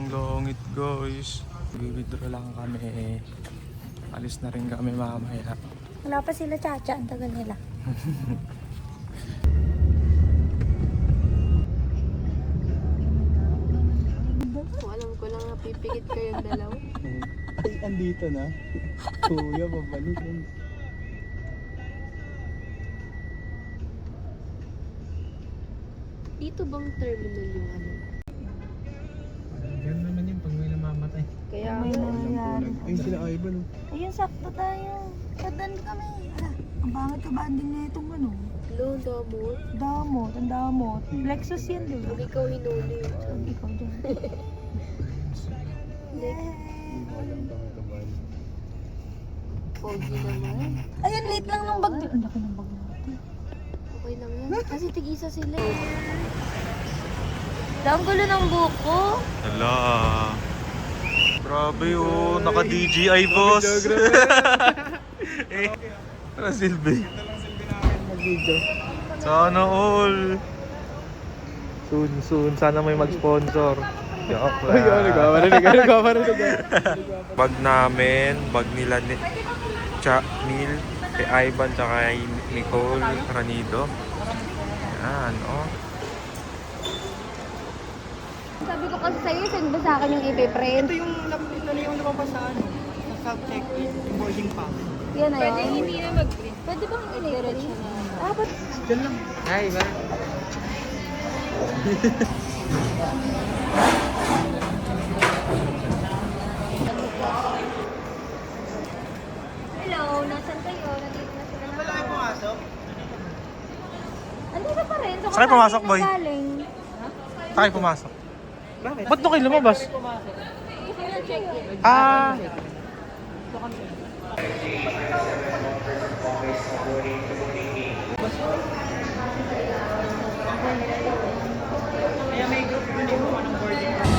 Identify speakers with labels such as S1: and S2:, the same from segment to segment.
S1: Ang longit guys. Bibidro lang kami. Alis na rin kami mamaya.
S2: Wala pa sila Chacha, ang tagal nila.
S3: Alam ko lang na pipikit kayong dalawa.
S4: Ay, andito na. Kuya, babalik.
S3: Dito bang terminal yung ano?
S4: Ganun naman yun pag may namamatay.
S3: Kaya
S2: May nangyayari.
S4: Ayun sila Ivan.
S2: Ayun, sakto tayo. Padan kami. Ang pangit ka banding na itong ano.
S3: Lo, damot.
S2: Damot, ang damot. Lexus yan, di ba?
S3: Pag ikaw hinuli.
S2: Sabi ikaw dyan.
S3: Pogi naman.
S2: Ayun, late lang ng bag. Ang laki ng bag natin.
S3: Okay lang yan. Kasi tig-isa sila.
S2: Ang gulo ng buko.
S1: Hala. Grabe oh, naka DJI boss. Eh, ano silbi?
S4: Mag-video.
S1: Sana all. Soon. Sana may mag-sponsor.
S4: Nagkawarinig.
S1: Bag namin, bag nila ni Neil, kay Ivan, tsaka kay Nicole Ranido. Yan, oh.
S3: Sabi ko kasi sa'yo, send ba sa akin yung ipe-print?
S4: Ito yung lumabas sa ano, sa self-check-in, yung boarding pass.
S3: Yan na yun. Hindi na mag-print. Pwede bang i-print? Ah, ba't?
S4: Diyan lang. Hi, ba?
S2: Hello, nasan kayo? Nandito na sila.
S4: Wala kayo pumasok?
S2: Andito pa rin.
S1: Saan kayo pumasok, boy?
S2: Galing.
S1: Tayo pumasok.
S4: Bakit?
S1: Ba't doon kayo lumabas? Ah!
S4: Kaya may group yun yung anong boarding pass.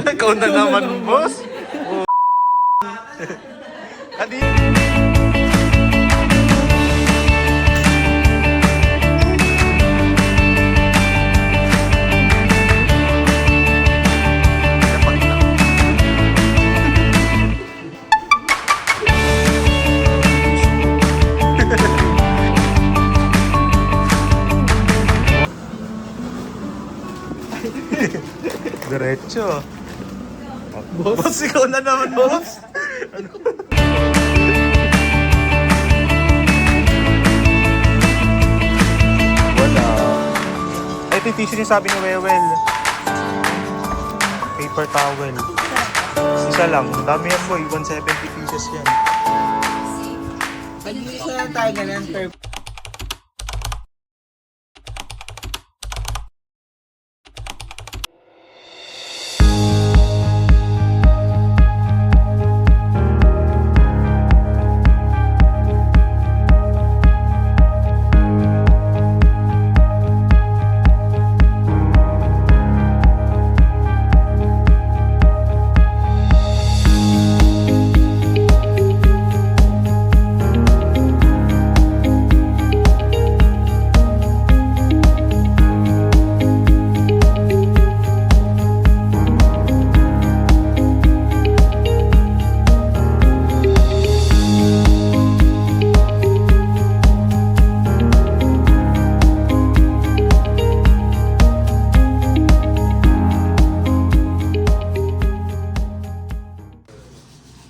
S1: Ikaw na naman, boss. Oh. Adi. Diretso. Boss, ikaw na naman, boss. Ano? Wala. Ay, ito yung tissue niya sabi ni Wewel. Paper towel. Isa lang. Dami yan, boy. 170 pieces yan.
S4: Pag-isa lang tayo ganun per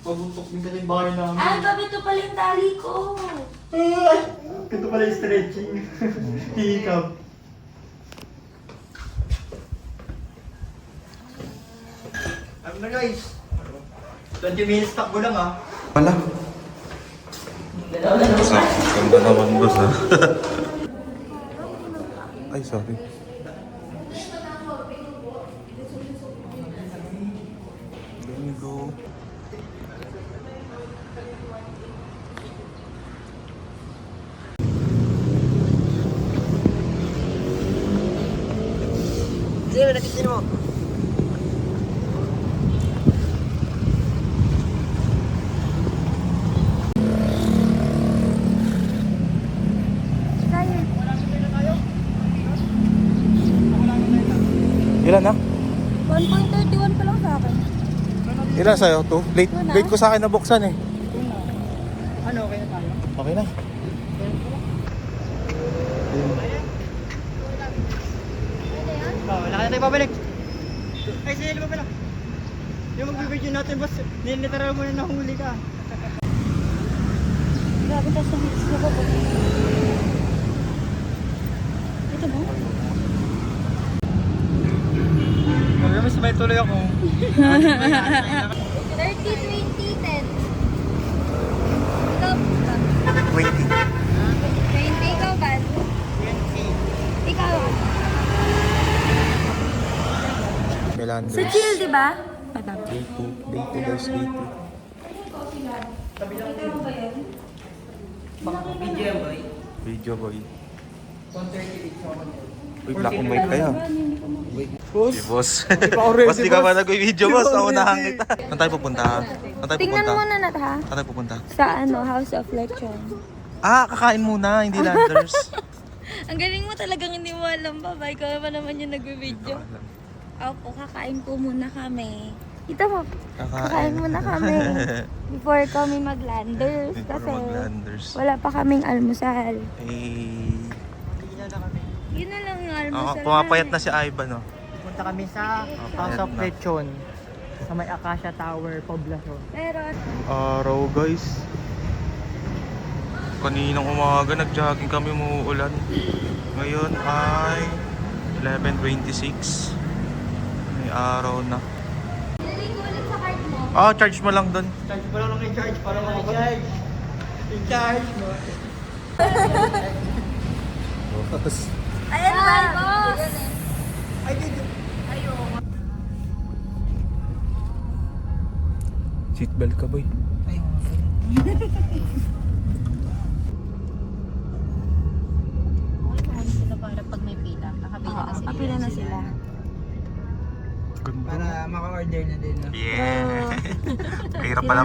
S4: Pagutok din kasi yung bahay namin.
S2: Ah, gabi ito pala yung tali ko.
S4: Ay! Ito pala yung stretching. Hikap. Ano na guys? 20 minutes takbo lang ah.
S1: Wala. Ganda naman boss ha. Ay, sorry. Let me go.
S4: Sino nakitin mo?
S1: Ilan na?
S2: 1.31 pa lang sa akin.
S1: Ilan sa'yo? 2? Late,
S2: Two na?
S1: late ko sa akin nabuksan eh.
S4: Ano, okay na tayo?
S1: Okay na.
S4: Oo, wala ka na tayo babalik. Ay, sinili mo pala. Yung magbibideo natin, boss, niliteral mo na nahuli ka.
S2: Grabe tayo sa hits na ba? Ito ba?
S4: Sabi mo, sabay tuloy ako.
S3: 30, 20, 10. Ikaw,
S1: 20.
S3: 20, ikaw ba? Ikaw.
S1: Melander.
S2: Sa chill, di ba?
S1: Day 2. Day 2 guys, day 2. Video boy. Uy, black and white kaya.
S4: Boss,
S1: Si boss.
S4: pa ako ready,
S1: Boss, di ka
S4: boss.
S1: ba nag-video
S4: Di
S1: boss?
S4: pa ako
S1: Naunahan
S4: ready.
S1: kita. Saan tayo pupunta? Saan tayo
S2: Tingnan
S1: pupunta?
S2: mo na ha.
S1: Saan tayo pupunta?
S2: Sa House of Lechon.
S1: Ah, kakain muna, hindi landers.
S2: Ang galing mo talagang hindi mo alam pa. Ba? Ikaw naman yung nag-video. Opo, kakain po muna kami. Kita mo, kakain muna kami. Before kami mag-landers. Kasi
S1: Landers.
S2: wala pa kaming almusal.
S1: Eh,
S2: Yun na lang yung
S1: oh,
S2: almusal
S1: pumapayat na
S2: namin.
S1: si Ivan, no?
S4: punta kami sa House of Lechon. Sa may Acacia Tower, Poblacion.
S2: Pero,
S1: Araw guys. Kaninang umaga nag-jogging kami, umuulan. Ngayon ay 11:26. May araw na. Ah, charge mo lang doon.
S4: Charge mo lang ng charge para makapag-charge. I-charge mo.
S2: ayan ba? Boss!
S4: Ay, dito.
S1: Seatbelt ka, boy.
S4: Ay,
S3: Sila para pag may pila. Kakabila na sila.
S2: Kapila na sila.
S1: Ganda.
S4: para maka-order na din. No?
S1: Yeah.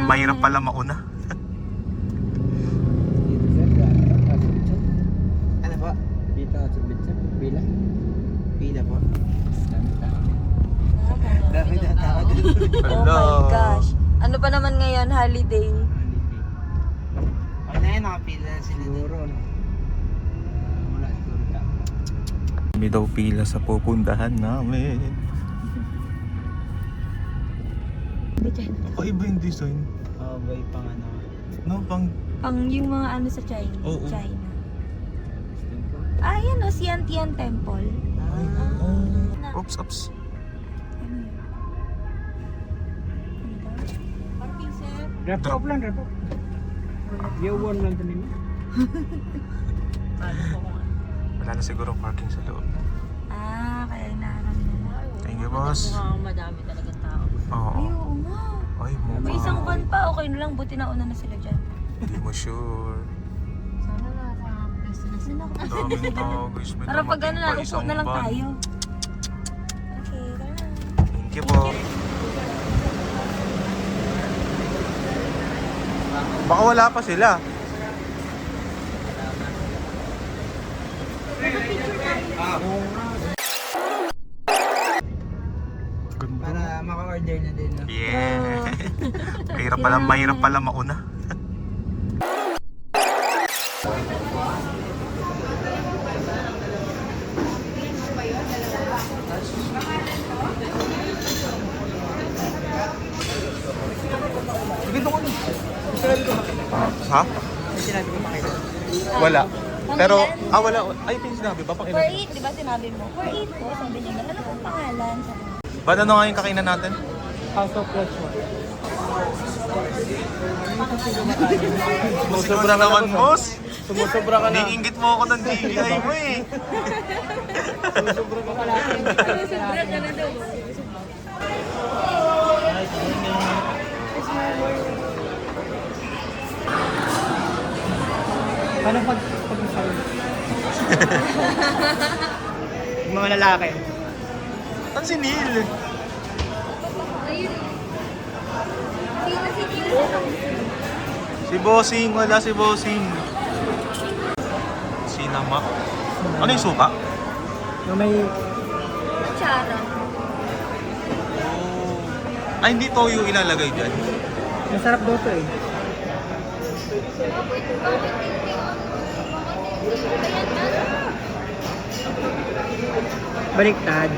S1: mahirap pala mauna.
S4: Ano po? Dito sa Bitsa, pila. Pila po. Dami na tao dito.
S2: Oh my gosh. Ano pa naman ngayon, holiday?
S4: Ano yan, nakapila na sila. Siguro, no? Wala siguro ka.
S1: May daw pila sa pupuntahan namin. Iba yung design.
S4: Oh, boy, pang ano.
S1: No, pang...
S2: Pang yung mga ano sa China.
S1: Oo.
S2: China. Ah, yan o, Sian-Tian Temple.
S1: Oh. Oops, oops.
S2: Ano yun? Parking sir.
S4: Drop off lang, drop off. Yawan lang ito nila.
S1: Wala na siguro parking sa loob.
S2: Ah, kaya inaarang nila.
S1: Thank you, boss.
S3: Madami talaga tao.
S1: Oo.
S2: Ay, oo nga.
S1: Ay,
S2: May isang van pa, okay na lang. Buti nauna na sila dyan.
S1: Hindi mo sure.
S3: Sana nasa place na sila.
S1: Daming tao, guys. May
S2: Para pag ano
S1: dumating
S2: na,
S1: pa
S2: upo
S1: isang
S2: na lang
S1: van.
S2: tayo. Okay, tara na.
S1: Thank you po. Baka wala pa sila. Ganda.
S4: Para maka-order na din. No?
S1: Yeah. mahirap pala mauna. Sige,
S4: Sinabi ko ba kayo?
S1: Ha?
S4: Sinabi ko ba kayo?
S1: Wala. Pero,
S2: Pangilan?
S1: wala. Ay, sinabi ba? Pang
S2: For
S1: ilan?
S2: eat, di ba sinabi mo? For eat po, sabi niya. Ano pong pangalan? Sabi niya.
S1: Ba't ano nga yung kakainin natin?
S4: House of Restaurant.
S1: Sumusobra naman, boss.
S4: Sumusobra ka na.
S1: Niinggit mo ako ng DJI mo eh.
S4: Sumusobra ka pala.
S2: Sobra ka na daw.
S4: Paano pag-masabi? Yung mga lalaki.
S1: Saan si Neil?
S2: Ayun. Sino si Tio?
S1: Si Bossing. Wala si Bossing. Sinama. Ano yung suka?
S4: Yung may...
S2: Chara.
S1: Ay, hindi toyo ilalagay dyan.
S4: Masarap daw to eh. Baliktad.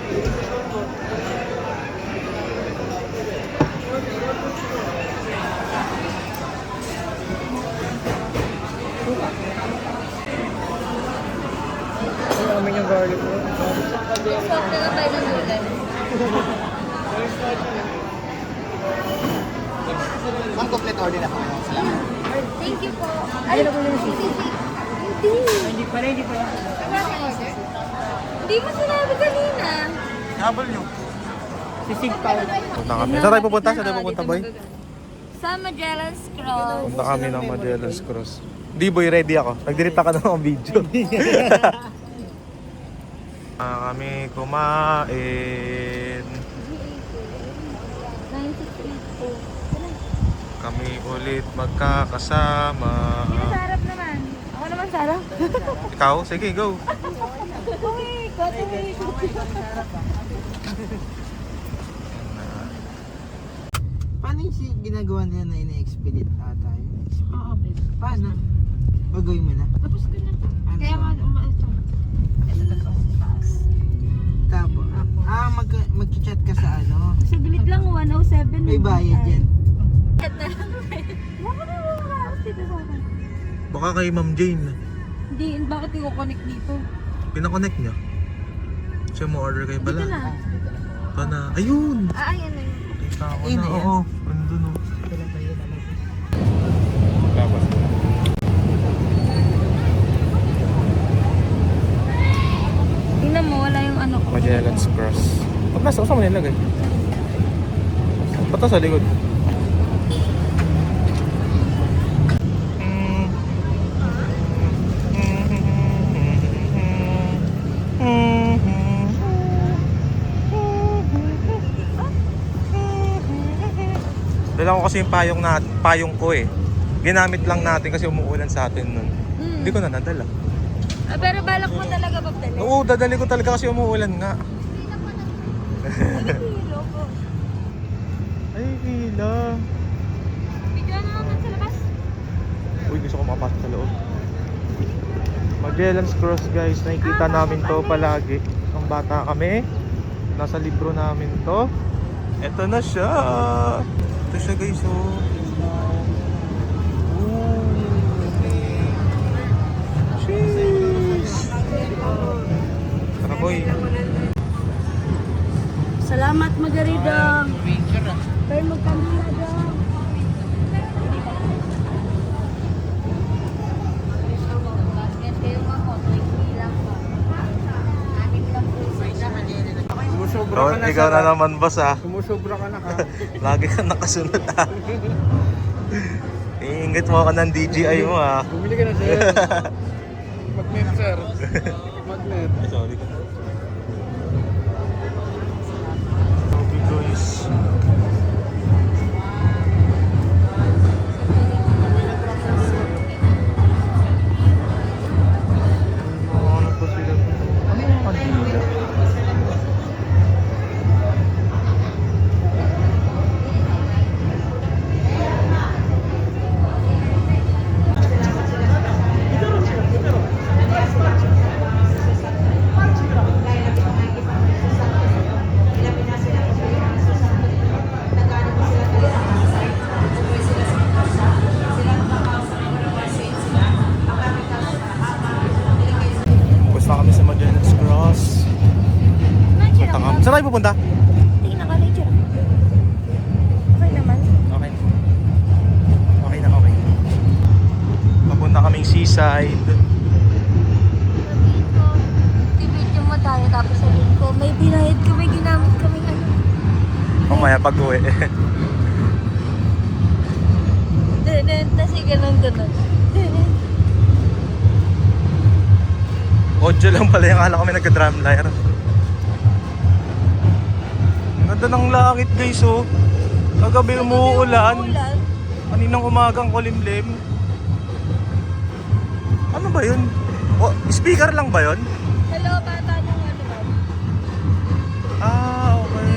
S4: Ay, amin yung garlic ko.
S2: Swap na lang tayo ng ulan.
S4: Ma'am, complete order na po. Salamat.
S2: Thank you po. Ay, hindi.
S4: Hindi pala, hindi pala.
S2: Hindi mo sinabi kanina.
S1: Habol nyo.
S4: Sisig pa.
S1: Punta kami. Saan tayo pupunta? Saan tayo pupunta, boy?
S2: Sa Magellan's Cross.
S1: Punta kami ng Magellan's Cross. Di boy, ready ako. Nagdirita ka na ng video. Kami kumain.
S2: 93 po.
S1: Kami ulit magkakasama.
S2: Sarap naman. Ako naman, Sarah.
S1: Ikaw? Sige, go.
S2: Uy, katuloy.
S5: Paano yung ginagawa nila na ina-expedite ata yun?
S3: Oo, babe.
S5: Paano? Gagawin mo na?
S3: Tapos ko na.
S5: Ano?
S3: Kaya nga, ito. Ito na sa taas.
S5: Tapos, mag-chat ka sa ano?
S2: Saglit lang, 107.
S5: May bayad yan.
S2: Bakit na lang? Bakit na lang makakas dito sa akin?
S1: Baka kay Ma'am Jane.
S2: Hindi, bakit i-connect dito?
S1: Pinakonect niya. Siya mo order kayo pala.
S2: Dito na.
S1: Ito na. Ayun!
S2: Ayan na yun.
S1: Kita ko
S5: Ayun
S1: na.
S5: na yan.
S1: Oo. Andun o. Tapos.
S2: Tingnan mo, wala yung ano ko.
S1: Magellan's Cross. Ba't nasa? Saan mo nilagay? Ba't sa likod? Dala ko kasi yung payong ko eh. Ginamit lang natin kasi umuulan sa atin nun. Hindi ko na nadala.
S2: Ah, pero balak mo talaga magdala.
S1: Oo, dadali ko talaga kasi umuulan nga.
S2: Hilo po.
S1: Ay, hila.
S2: Video na naman sa labas.
S1: Uy, gusto ko makapasok sa loob. Magellan's Cross guys, nakikita namin to palagi. Ang bata kami, nasa libro namin to. Eto na siya. Ito siya guys, oh. Ooh. Cheese. Tara boy.
S2: Salamat, Margarida. Pero magkamila daw.
S4: Sumusobra
S1: Oh,
S4: ka na.
S1: ikaw na naman boss ah.
S4: Sumusobra ka na ka.
S1: Lagi kang nakasunod ah. Iingit mo ako ng DJI mo ah.
S4: Bumili ka na sir. Magnet sir. Magnet.
S1: Ay, sorry. Sorry guys. Ano pa sila? Ano yung kandila? papunta?
S2: Tingin na ka na itsura. Okay naman.
S1: Okay. Okay na, okay. Papunta kaming seaside.
S2: Sabihin ko, i-video mo tayo tapos sabihin ko, may binayad kami, ginamit kami ano.
S1: Mamaya pag-uwi.
S2: Kasi ganun.
S1: Audio lang pala yung akala kami nagka-drumliner. Ang ganda ng langit guys oh. Kagabi umuulan. Kaninang umagang kulimlim. Ano ba yun? O, speaker lang ba yun?
S2: Hello, bata ng ano ba?
S1: Ah, okay.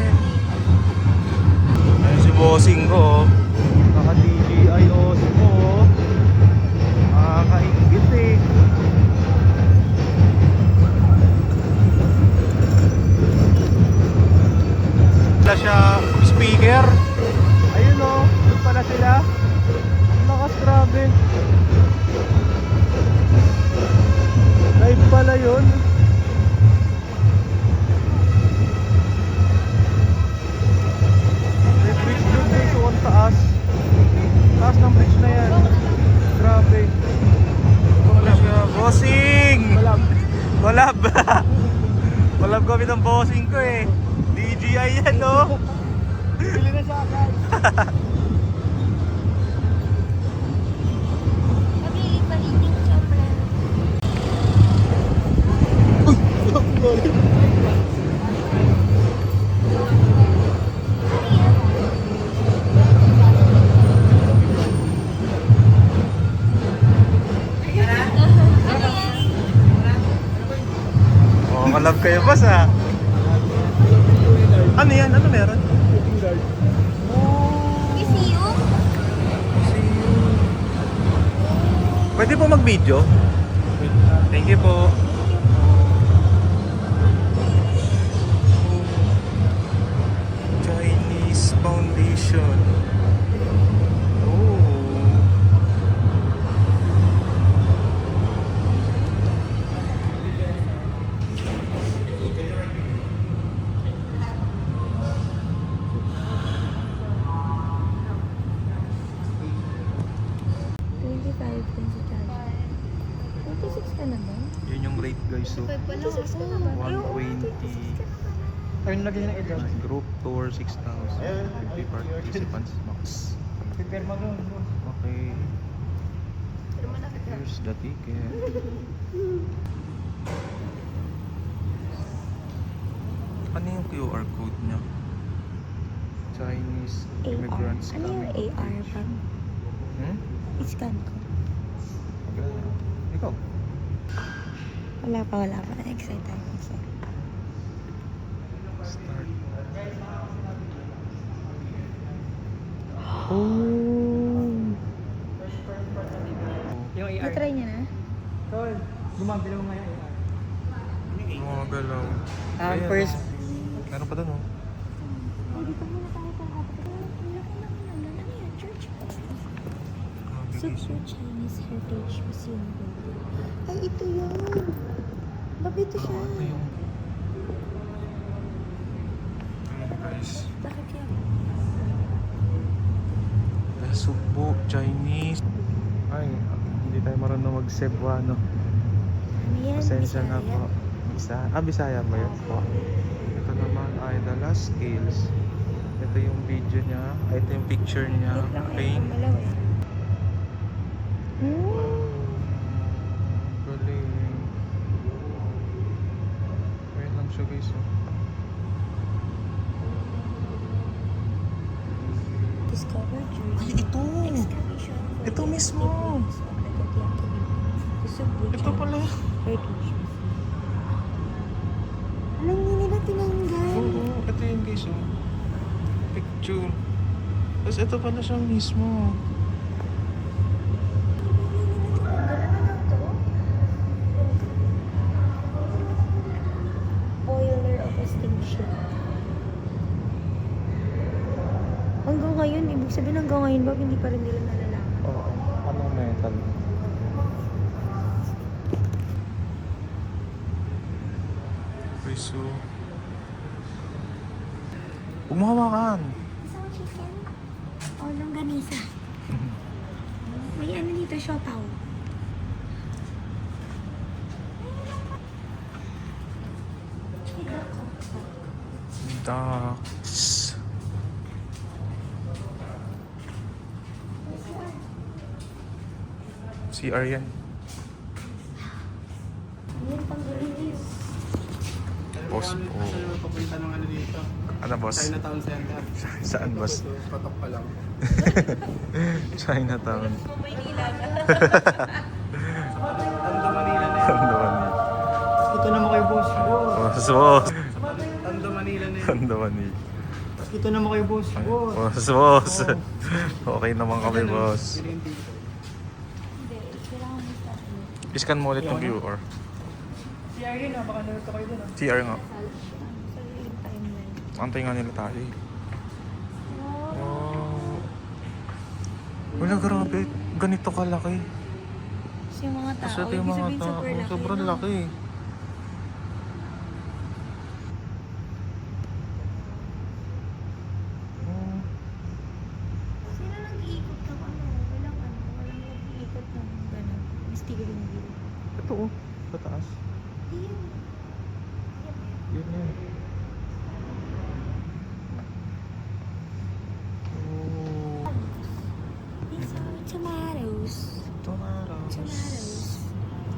S1: Ayun si bossing ko. Naka-DJI Osmo ko. Nakakaingit eh. Wala siya speaker. Ayun o, doon pala sila. Lakas, grabe. Live pala yun. May bridge doon guys, so ang taas. Taas ng bridge na yan. Grabe. Wala siya. Bossing! Collab! Collab kami ng bossing ko eh. DJI yan no?
S4: Bili na siya agad.
S2: Pabilit-baliting syempre.
S1: Oh, collab kayo boss ah. Ano yan? Ano meron?
S2: PCU?
S1: Pwede po mag-video? Thank you po. Chinese Foundation. Oh.
S2: Ka na ba?
S1: Yun yung rate guys. So,
S2: 26 ka na ba?
S1: 120.
S4: Ayun, lagyan ng edge.
S1: Group tour 6,000. 50 participants max.
S4: Prepare mo doon.
S1: Okay. Here's the ticket. Ano yung QR code niya? Chinese immigrants
S2: Ano yung
S1: coming.
S2: AR bang?
S1: Hmm?
S2: I-scan ko.
S1: Ikaw?
S2: Wala pa. Excited.
S1: Start. Oh!
S4: Yung AR.
S2: Na-try niya na?
S4: Tol, gumagalaw mo nga yung AR.
S1: Mga galaw.
S4: First.
S1: Meron pa doon oh.
S2: Hindi pa muna tayo kakapit. Ano yan? Church pa. Super Chinese Heritage Museum Building. Ay, ito yun. Bakit ito siya?
S1: Ito yung... Ayun guys.
S2: Bakit kaya?
S1: Subo, Chinese. Ay, hindi tayo marunong mag-Cebuano.
S2: Ano yan?
S1: Pasensya na
S2: Bisaya?
S1: po. Bisaya ba yun po? Ito naman ay The Last Scales. Ito yung video niya. Ay, ito yung picture niya.
S2: Wait lang,
S1: Paint.
S2: dalawa eh.
S1: Galing. Wait lang siya guys. Oh.
S2: Discover Jersey.
S1: Ay, ito!
S2: Excavation for
S1: Ito
S2: the
S1: mismo.
S2: evidence of the Katiaki building. The Subo
S1: Ito
S2: Chinese
S1: pala.
S2: Heritage Museum. Alam niyo nila tinanggal.
S1: Oo, ito yung guys. Oh. Picture. Tapos ito pala siya mismo.
S2: Boiler of extinction. Hanggang ngayon, ibig sabihin hanggang ngayon ba hindi pa rin nila nalalaman?
S1: Oo. Anong metal? Okay, so Huwag mo hawakan.
S2: Isang chicken. O, longganisa. May ano dito, siopaw.
S1: Ducks. CR yan.
S2: Ayun, pang-release.
S1: Boss po.
S5: Saan papunta ng ano dito?
S1: Ano boss?
S5: Chinatown Center.
S1: Saan boss?
S5: Patok pa lang.
S1: Chinatown.
S5: Tondo Manila na yan.
S1: Tondo Manila.
S4: Ito naman kayo, boss.
S1: Boss, boss.
S5: Tondo Manila na yan.
S1: Tondo Manila.
S4: Ito naman kayo, boss.
S1: Boss, boss. Okay naman kami, boss.
S2: Hindi, kailangan mo sa
S1: Iscan mo ulit yung viewer.
S4: CR yun, baka nalito kayo dun.
S1: CR nga.
S2: sariling timeline.
S1: Antay nga nila tayo eh. Wow. Wala, grabe. Ganito kalaki.
S2: Kasi yung mga tao,
S1: Kasi ito yung
S2: ibig
S1: mga
S2: sabihin
S1: tao.
S2: super laki.
S1: Sobrang
S2: no?
S1: laki. Oh.
S2: Sino nag-iikot ng ano? Walang nag-iikot ng gano'n. Steering wheel.
S1: Ito oh. Sa taas.
S2: Yun.
S1: Yun yan. Oh.
S2: These are tomatoes.
S1: Tomatoes.
S2: Tomatoes.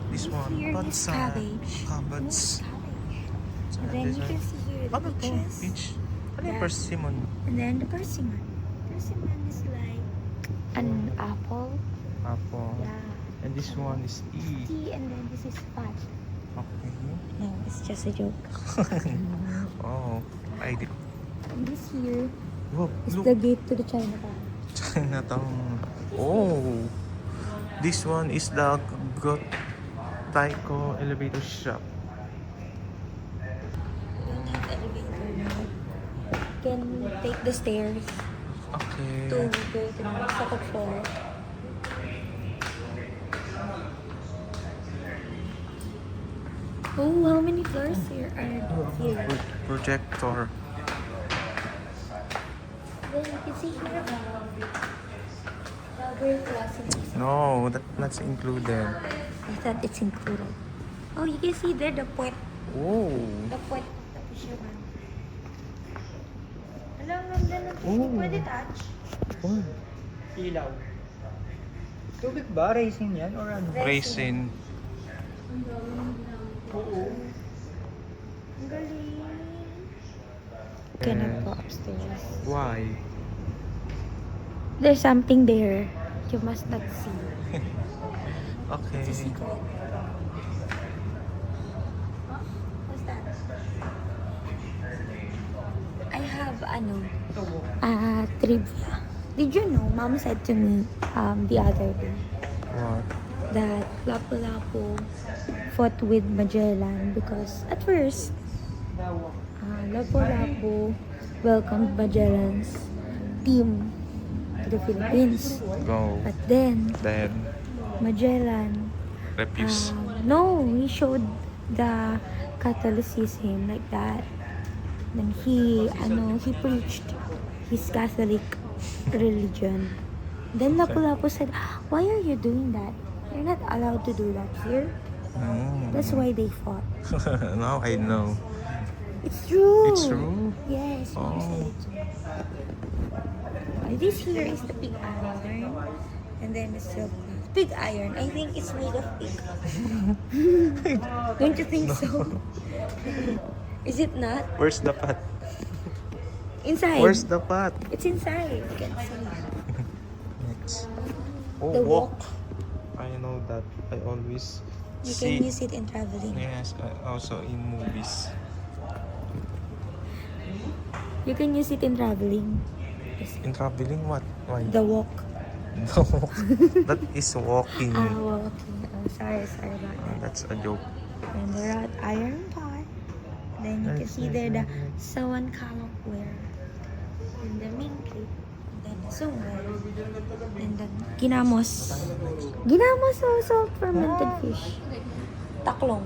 S1: This one.
S2: Here is
S1: Patsa.
S2: cabbage.
S1: Cabbage.
S2: Cabbage. And then you can see here the
S1: Ano to?
S2: peaches.
S1: Peach. Ano yung
S2: Yeah.
S1: persimmon?
S2: And then the persimmon. Persimmon is like an apple.
S1: Apple.
S2: Yeah.
S1: And this one is E.
S2: Tea, and then this is fat.
S1: Okay.
S2: No, it's just a joke.
S1: Oh. I did.
S2: And this here
S1: Wow.
S2: is
S1: Look.
S2: the gate to the Chinatown.
S1: Chinatown. Oh. This one is the Got Taiko elevator shop.
S2: Don't have elevator now. Can take the stairs
S1: Okay.
S2: to go to the second floor. Oh, how many floors here are here?
S1: Projector.
S2: Then you can see here Library Classics.
S1: No, that's included.
S2: I thought it's included. Oh, you can see there the puwet.
S1: Oh.
S2: The puwet. The fisherman. Alam, ganda ng
S1: Oh.
S2: tubig. Pwede touch?
S1: Oh.
S4: Ilaw. Tubig ba? Racing yan? Or ano?
S1: Raisin.
S4: Oo.
S2: Ang galing. Cannot go upstairs.
S1: Why?
S2: There's something there. You must not see.
S1: Okay.
S2: It's a secret. What's that? I have trivia. Did you know? Mom said to me the other day
S1: What?
S2: that Lapu-Lapu fought with Magellan because at first Lapu-Lapu welcomed Magellan's team to the Philippines.
S1: Go.
S2: But then
S1: Then,
S2: Magellan
S1: refuse.
S2: no, he showed the Catholicism like that. Then he preached his Catholic religion. Then Lapu-Lapu said, "Why are you doing that? You're not allowed to do that here."
S1: Mm.
S2: That's why they fought.
S1: Now I know.
S2: It's true.
S1: It's true?
S2: Yes. Mom
S1: Oh.
S2: said it too. This here is the pig iron, and then the silk cloth. Pig iron. I think it's made of pig. Don't you think so? Is it not?
S1: Where's the pot?
S2: Inside.
S1: Where's the pot?
S2: It's inside. You can see.
S1: Next. Oh,
S2: The
S1: walk.
S2: walk.
S1: I know that. I always
S2: You
S1: see.
S2: can use it in traveling.
S1: Yes, also in movies.
S2: You can use it in traveling.
S1: In traveling, what? Why?
S2: The walk.
S1: No. That is walking.
S2: Walking. Oh, sorry about that.
S1: That's a joke.
S2: And the wrought iron pot. Then you can see there the sawan kalaware. And the minky. Then the sungal. And the ginamos. Ginamos also fermented fish. Taklong.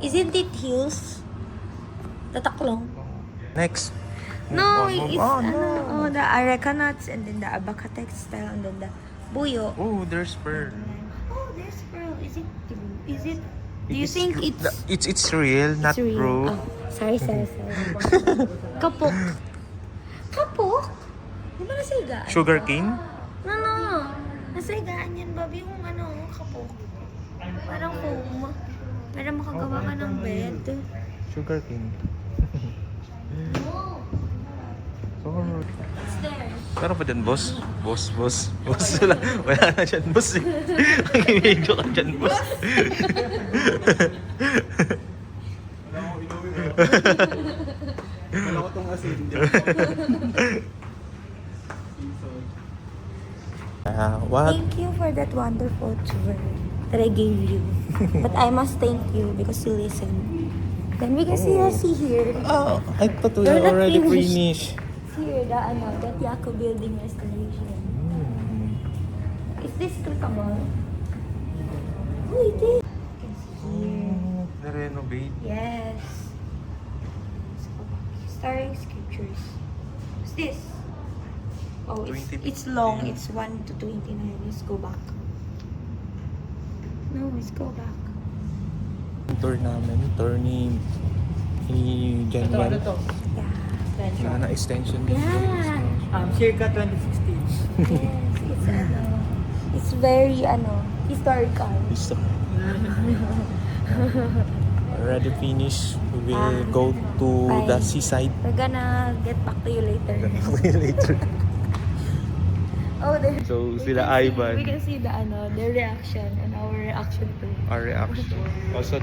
S2: Isn't it hills? The taklong.
S1: Next.
S2: No,
S1: Move on, move
S2: it's
S1: on.
S2: ano, the areca nuts and then the abaca textile and then the buyo.
S1: Oh, there's pearl.
S2: Oh, there's pearl. Is it true? Is it? Do you
S1: It's
S2: think
S1: true.
S2: it's
S1: It's real, not
S2: it's real?
S1: true.
S2: Oh, sorry. Kapok. Kapok? Di ba nasigaan?
S1: Sugar cane?
S2: No. Nasigaan yan, Bobby. Yung ano, kapok. Parang foam. Para makagawa ka ng bed.
S1: Sugar cane. Oh.
S2: It's there.
S1: Pero pa dyan, boss? Boss. Wala na dyan, boss eh. Mag-video ka dyan, boss.
S5: Wala ko tong asin dyan.
S1: What?
S2: Thank you for that wonderful tour that I gave you. But I must thank you because you listened. Then we can see here.
S1: Oh, I thought we
S2: We're
S1: are
S2: not
S1: already
S2: finished.
S1: finished.
S2: Here, the Tiaco building restoration. Is this clickable? Oh, it is. You can see here.
S1: Na-renovate.
S2: Yes. Starring scriptures. What's this? Oh,
S1: 20.
S2: it's long. It's 1 to 29. Let's go back. No, let's go back.
S1: Tour namin. Tour ni January.
S2: Yeah.
S1: Na extension.
S2: Yeah.
S4: Circa 2016.
S2: Yes, it's very historical.
S1: Already finished. We will
S2: Ah,
S1: go to the
S2: bye.
S1: seaside.
S2: We're gonna get back to you later.
S1: Later.
S2: Oh, there.
S1: So,
S2: we
S1: sila
S2: can see-
S1: Ivan.
S2: We can see their reaction and our reaction too.
S1: Our reaction. Also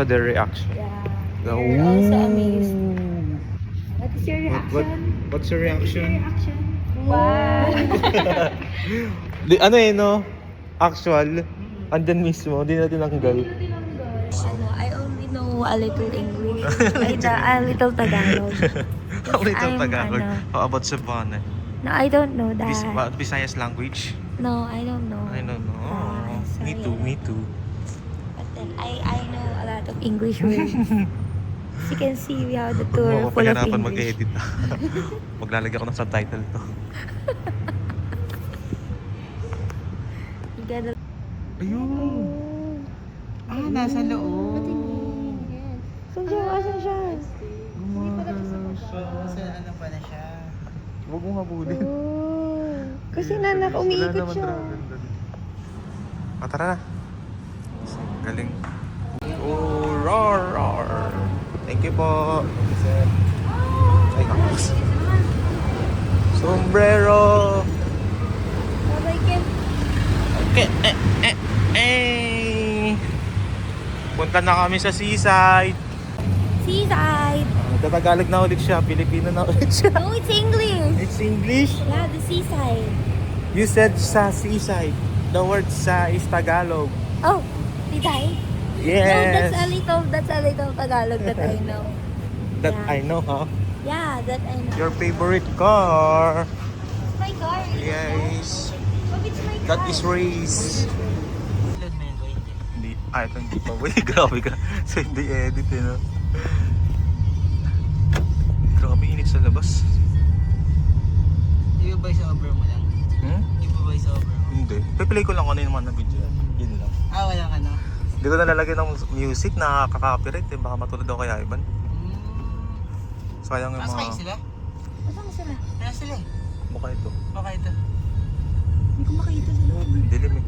S1: the reaction.
S2: Yeah. We're also amazed.
S1: Ooh.
S2: What is your reaction?
S1: What's your
S2: What is your
S1: reaction?
S2: reaction? Wow.
S1: Ano no? Actual. Andyan mismo. Hindi natin nanggal.
S2: I only know a little English. A little Tagalog.
S1: Ang little
S2: I'm,
S1: Tagalog. How about Savannah?
S2: No, I don't know that.
S1: Visayas language?
S2: No, I don't know.
S1: I don't know.
S2: Ah,
S1: Me
S2: sorry.
S1: too, me too.
S2: But then I know a lot of English words. As you can see, we have the
S1: Huwag
S2: tour
S1: mo ako
S2: full of
S1: pahirapan
S2: English.
S1: mag-edit. Maglalagay ako ng subtitle to.
S2: You gotta...
S1: Ayun!
S5: Nasa loob.
S2: Saan siya? Asan siya?
S5: Sa ano pa na siya?
S1: Huwag mong habulin.
S2: Oh. Kasi nanak, umiikot siya.
S1: Tara na. Galing. Oh, roar. Thank you po. Ay, kakas. Sombrero. Okay. Punta na kami sa seaside.
S2: Seaside.
S1: Nagtatagalog na ulit siya. Pilipino na ulit siya.
S2: No, it's English.
S1: It's English.
S2: Yeah, the seaside.
S1: You said sa seaside. The word sa is Tagalog.
S2: Oh, did I?
S1: Yes.
S2: No, that's a little Tagalog that I know.
S1: That
S2: Yeah.
S1: I know, huh?
S2: Yeah, that I know.
S1: Your favorite car.
S2: It's my car.
S1: Yes.
S2: Oh, it's my car.
S1: That is race.
S5: Load mo yun ko hindi.
S1: Hindi. Ito hindi pa. Uy, grabe ka. So, hindi edit, no? Grabe, init sa labas.
S5: Di ba voice over mo lang? Di ba voice over mo?
S1: Hindi. Pe-play ko lang ano yung mga na-video. Yun lang.
S5: Walang ano.
S1: Hindi ko na lalagyan ng music na kakaka-copyright. Eh. Baka matulad ako kay Ivan. Sayang yung
S5: Asa kayo
S1: mga...
S5: sila?
S2: Saan sila?
S5: Ano sila eh?
S1: Mukha ito.
S5: Baka ito.
S2: Hindi ko makita sa loob.
S1: Dilim eh.